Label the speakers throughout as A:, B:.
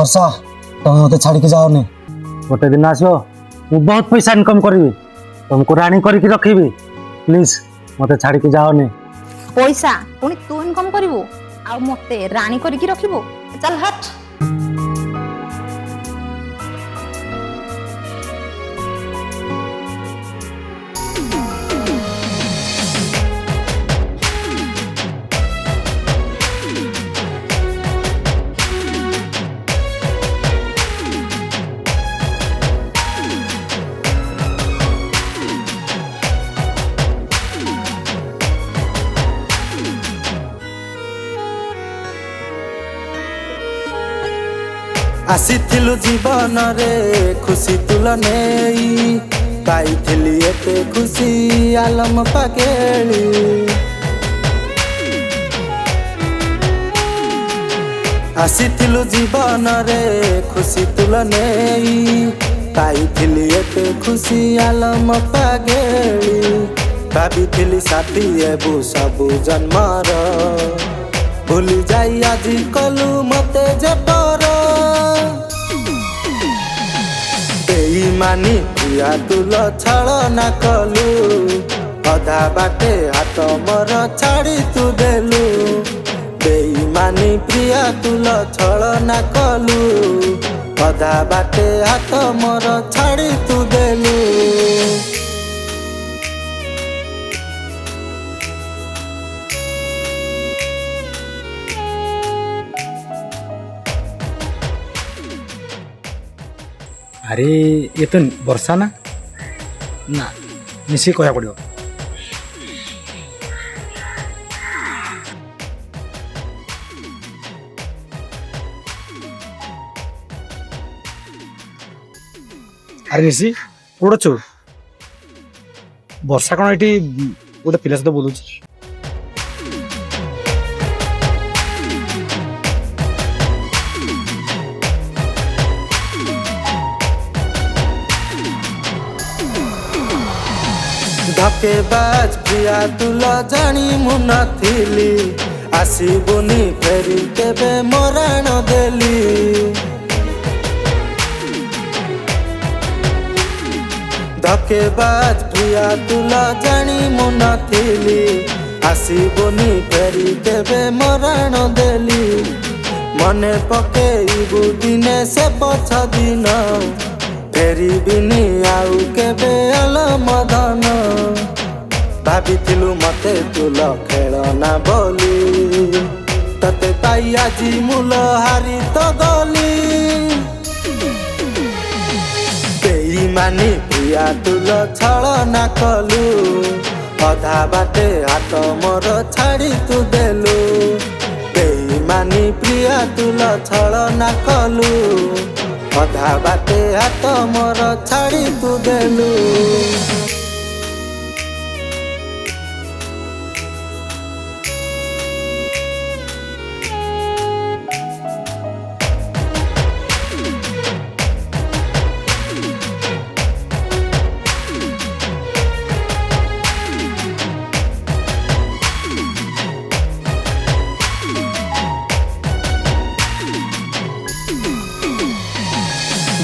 A: ବର୍ଷା ତମେ ମତେ ଛାଡିକି ଯାଅନି।
B: गोटे दिन आसो मु बहुत पैसा इनकम करी तुमको राणी करके रखी प्लीज मत छाड़ी के जाओनी।
C: पैसा पुणी तू इनकम करिवो आ मते राणी करके रखिबो चल हट।
D: आसीथिलु जीवन रे खुशी तुलने पाइथिली एते खुशी आलम पागेली। आसीथिलु जीवन रे खुशी तुलने पाइथिली एते खुशी आलम पागेली। भाविथिली साथी एबु सबु जन्मर भूली जाई आजी कलु मते जे पर मानी प्रिया तुल छल ना कलु अधा बाटे हाथ मोर छाड़ी तू देलु। बेईमानी प्रिया तुल छल ना कलु अधा बाटे हाथ मोर छाड़ी तू देलु।
E: अरे ये तो वर्षा ना ना मिसी कह पड़ो। अरे निशी कोड छु वर्षा कौन ये गोटे पिला सहित बोलूँ।
D: धकेबाज प्रिया तुल जानी मु नथिली आसीबुनी फेरी केबे मराण देली। धकेबाज प्रिया तुल जानी मु नथिली आसीबुनी फेरी केबे मराण देली। मने पकेइबु दिने से पछ दिन फेरी बिनी आउ केबे आलम धन। भाविथिलु मते तुल खेलना बोली तते पाई आजी मूल हारी तो गली। बेईमानी प्रिया तुल छल ना कलु अधा बाटे हाथ मोर छाड़ी तू देलु। बेईमानी प्रिया तुल छल ना कलु अधा बाटे हाथ मोर छाड़ी तू देलु।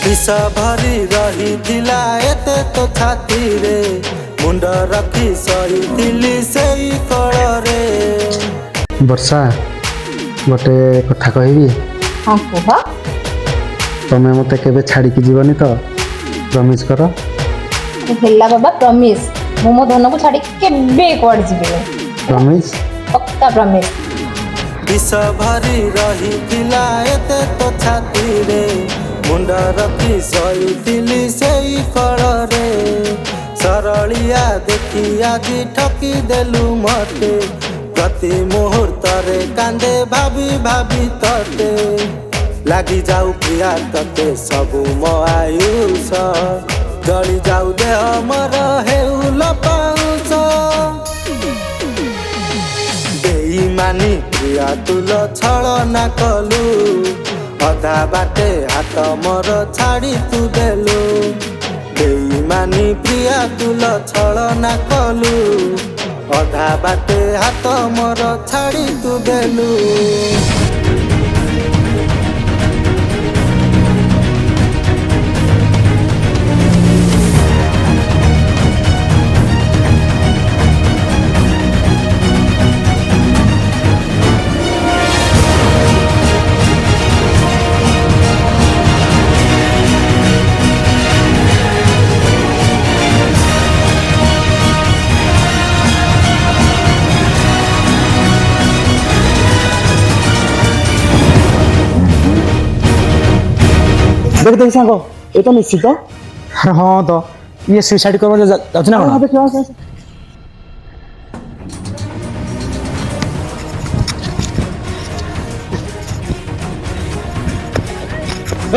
D: विष भरी रही थिला एते तो छाती रे मुंड रखी सही सेई कल रे।
B: वर्षा गोटे कथा कहबी।
C: हां कह।
B: तमे मते केबे छाड़ी की जीवनी तो प्रमिस कर।
C: हेला बाबा प्रमिस मु मो धन को छाड़ी केबे कोड जिबे।
B: प्रमिस
C: पक्का प्रमिस।
D: विष भरी रही थिला एते तो छाती रे मुंड रखी सही सेई कल रे। सरलिया देखी आजी ठकी देलु मते प्रति मुहूर्त रे कांदे भाभी भाभी तते। लागी जाऊ प्रिया तते सबु मो आयुष जली जाऊ देह मर हेउल पाउस। बेईमानी प्रिया तुल छल ना कलु अधा बाटे हाथ मोर छाड़ी तू देलु। बेईमानी प्रिया तुल छल ना कलु अधा बाटे हाथ मोर छाड़ी तू देलु।
A: ଦେଖ ଦେଖ ସାଙ୍ଗ ଏ ତ ନିଶ୍ଚିତ
E: ଆରେ ହଁ ତ ଇଏ ସୁଇସାଇଡ୍ କରିବା ଯାଉଛି ନା କ'ଣ?
A: ଦେଖିବା ଆସ, ଆସ।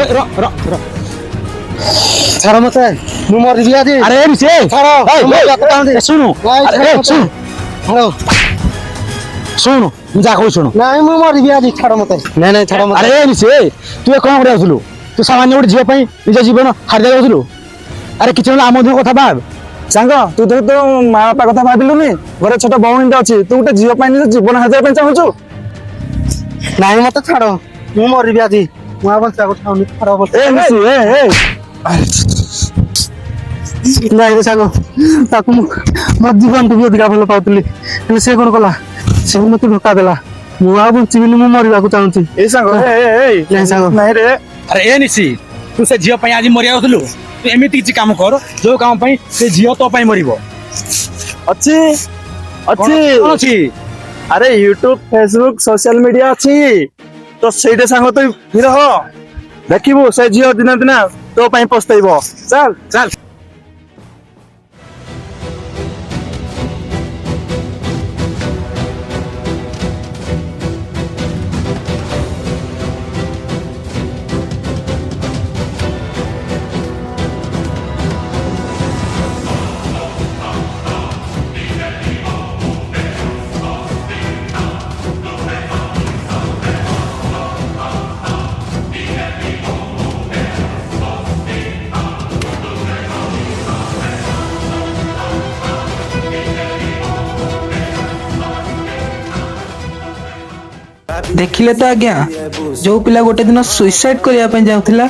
E: ଏ, ର ର ର
B: ଛାଡ଼ ମତେ ମୁଁ ମରିବି ଆଜି।
E: ଆରେ ଏ ସେ
B: ଛାଡ଼
E: ଏଇ,
B: ମୁଁ
E: ଏଇ,
B: ମରିବାକୁ ଚାହୁଁଛି।
E: ଏ, ଶୁଣୁ
B: ନାଇଁ,
E: ଆରେ,
B: ଛାଡ଼
E: ଏ,
B: ମତେ।
E: ଶୁଣୁ
B: ଛାଡ଼।
E: ଶୁଣୁ ମୁଁ ଯାହା କହୁଛି ଶୁଣୁ।
B: ନାଇଁ ମୁଁ ମରିବି ଆଜି ଛାଡ଼ ମତେ। ନାଇଁ ନାଇଁ ଛାଡ଼ ମତେ।
E: ଆରେ ଏ ସେ ତୁ ଏ କ'ଣ କରିବା ଯାଉଥିଲୁ? ତୁ ସାମାନ୍ୟ ଗୋଟେ ଝିଅ ପାଇଁ ନିଜ ଜୀବନ ହାରିଦେଇ ଯାଉଥିଲୁ। ଆରେ କିଛି ନହେଲେ ଆମ ଦେହ କଥା ଭାବ।
A: ସାଙ୍ଗ ତୁ ତ ତୋ ମା ବାପା କଥା ଭାବିଲୁନି ଘରେ ଛୋଟ ଭଉଣୀଟେ ଅଛି ତୁ ଗୋଟେ ଝିଅ ପାଇଁ ନିଜ ଜୀବନ ହାରିବା ପାଇଁ ଚାହୁଁଛୁ
B: ନାଇଁ ମତେ ଛାଡ଼ ମୁଁ ମରିବି ଆଜି। ମୁଁ ଆଉ ବଞ୍ଚିବାକୁ ଚାହୁଁନି। ଛାଡ଼ ମତେ।
A: ଏ ନିଶି ଏ
B: ନାଇଁ ରେ ସାଙ୍ଗ ତାକୁ ମୁଁ ମୋ ଜୀବନଠୁ ବି ଅଧିକା ଭଲ ପାଉଥିଲି ହେଲେ ସେ କ'ଣ କଲା ସେ ମତେ ଧୋକା ଦେଲା। ମୁଁ ଆଉ ବଞ୍ଚିବିନି ମୁଁ ମରିବାକୁ ଚାହୁଁଛି।
A: ଏ ସାଙ୍ଗ
B: ନାଇଁ ସାଙ୍ଗ।
A: ନାଇଁ ରେ
E: ଆରେ ଏ ନିଶି ତୁ ସେ ଝିଅ ପାଇଁ ଆଜି ମରିବାକୁ ଯାଉଥିଲୁ। ତୁ ଏମିତି କିଛି କାମ କର ଯୋଉ କାମ ପାଇଁ ସେ ଝିଅ ତୋ ପାଇଁ ମରିବ।
A: ଅଛି
E: କ'ଣ
A: ଅଛି
E: କ'ଣ ଅଛି?
A: ଆରେ ୟୁଟ୍ୟୁବ ଫେସବୁକ୍ ସୋସିଆଲ ମିଡିଆ ଅଛି ତ ସେଇଟା ସାଙ୍ଗ ତୁ ହିର ହ ଦେଖିବୁ ସେ ଝିଅ ଦିନ ଦିନ ତୋ ପାଇଁ ପସ୍ତେଇବ ଚାଲ
E: ଚାଲ
F: ଦେଖିଲେ ତ ଆଜ୍ଞା ଯୋଉ ପିଲା ଗୋଟେ ଦିନ ସୁଇସାଇଡ କରିବା ପାଇଁ ଯାଉଥିଲା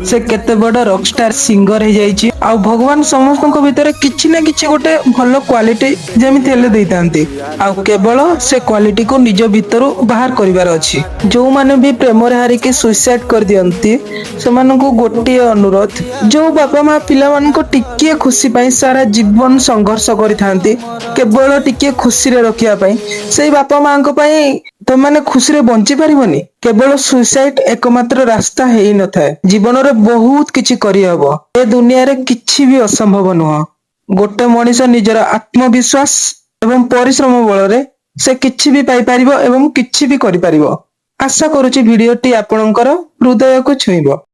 F: ସେ କେତେ ବଡ ରକଷ୍ଟାର ସିଙ୍ଗର ହେଇଯାଇଛି। ଆଉ ଭଗବାନ ସମସ୍ତଙ୍କ ଭିତରେ କିଛି ନା କିଛି ଗୋଟେ ଭଲ କ୍ୱାଲିଟି ଯେମିତି ହେଲେ ଦେଇଥାନ୍ତି ଆଉ କେବଳ ସେ କ୍ୱାଲିଟିକୁ ନିଜ ଭିତରୁ ବାହାର କରିବାର ଅଛି। ଯୋଉମାନେ ବି ପ୍ରେମରେ ହାରିକି ସୁଇସାଇଡ କରିଦିଅନ୍ତି ସେମାନଙ୍କୁ ଗୋଟିଏ ଅନୁରୋଧ, ଯୋଉ ବାପା ମା ପିଲାମାନଙ୍କୁ ଟିକିଏ ଖୁସି ପାଇଁ ସାରା ଜୀବନ ସଂଘର୍ଷ କରିଥାନ୍ତି କେବଳ ଟିକିଏ ଖୁସିରେ ରଖିବା ପାଇଁ, ସେଇ ବାପା ମାଙ୍କ ପାଇଁ ତମାନେ ଖୁସିରେ ବଞ୍ଚି ପାରିବନି। କେବଳ ସୁଇସାଇଡ ଏକମାତ୍ର ରାସ୍ତା ହେଇନଥାଏ। ଜୀବନରେ ବହୁତ କିଛି କରିହବ। ଏ ଦୁନିଆରେ କିଛି ବି ଅସମ୍ଭବ ନୁହଁ। ଗୋଟେ ମଣିଷ ନିଜର ଆତ୍ମବିଶ୍ୱାସ ଏବଂ ପରିଶ୍ରମ ବଳରେ ସେ କିଛି ବି ପାଇପାରିବ ଏବଂ କିଛି ବି କରିପାରିବ। ଆଶା କରୁଛି ଭିଡିଓଟି ଆପଣଙ୍କର ହୃଦୟକୁ ଛୁଇଁବ।